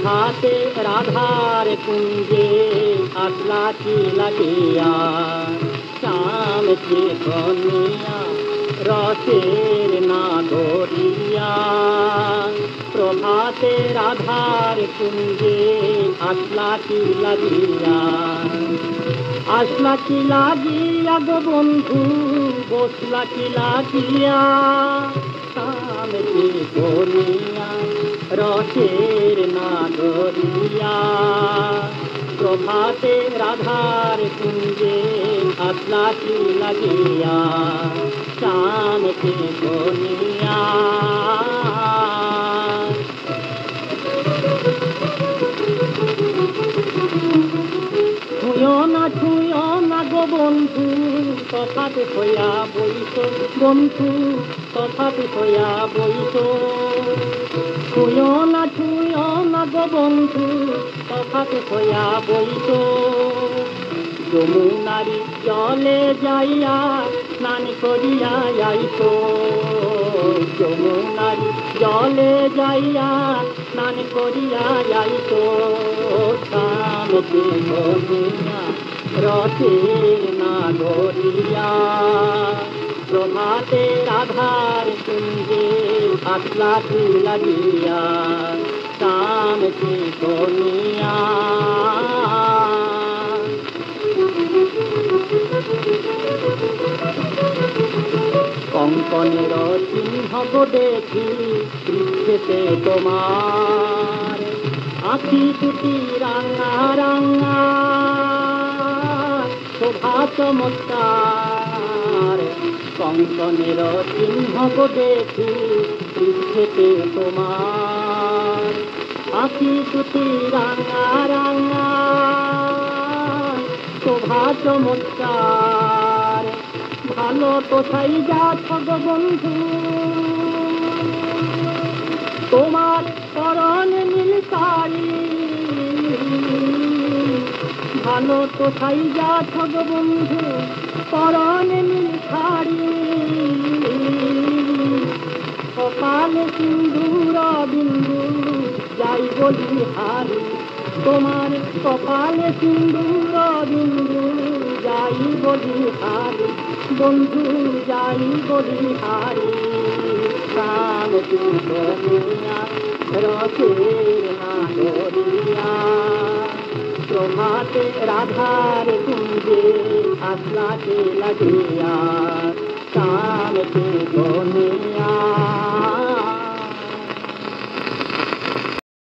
প্রভাতে রাধার কুঞ্জে আসলা কি লাগিয়া, শ্যামকে কনিয়া রসের নাগরিয়া। প্রভাতে রাধার কুঞ্জে আসলা কি লাগিয়া, আসলা কি লাগিয়া গো বন্ধু, বসলা কি লাগিয়া। শ্যামকে কনিয়া রসের নাগরিয়া। প্রভাতে রাধার কুঞ্জে আসলা কি লাগিয়া, শ্যামকে কনিয়া। ছুঁয়ো না গো বন্ধু, তফাৎ হইয়া বইত বন্ধু, তফাৎ হইয়া বইত। ছুঁয়ো না গো বন্ধু, তফাৎ হইয়া বইত। যমুনারি জলে যাইয়া স্নান করিয়া যাইত, যমুনারি জলে যাইয়া স্নান করিয়া যাইত। শ্যামকে কনিয়া রসের নাগরিয়া। প্রভাতে রাধার কুঞ্জে আসলা কি লাগিয়া, শ্যামকে কনিয়া। কঙ্কনের চিহ্ন গো দেখি পৃথ্বীতে তোমার, আঁখি দুটি রাঙা রাঙা শোভা চমৎকার। কঙ্কনের চিহ্ন গো দেখি পৃথ্বীতে তোমার, আঁখি দুটি রাঙা রাঙা শোভা চমৎকার। ভালো তো ছাই যাচ্ছ গো বন্ধু, তোমার পরনে নীল শাড়ি। ভালো তো ছাই যাচ্ছ গো বন্ধু, পরনে নীল শাড়ি। কপালে সিন্দুর বিন্দু যাই বলি হারি, তোমার কপালে সিন্দুর বিন্দু যাই বলি হারি, বন্ধু যাই বলি হারি। শ্যামকে কনিয়া রসের নাগরিয়া। প্রভাতে রাধার কুঞ্জে আসলা কি লাগিয়া, শ্যামকে কনিয়া।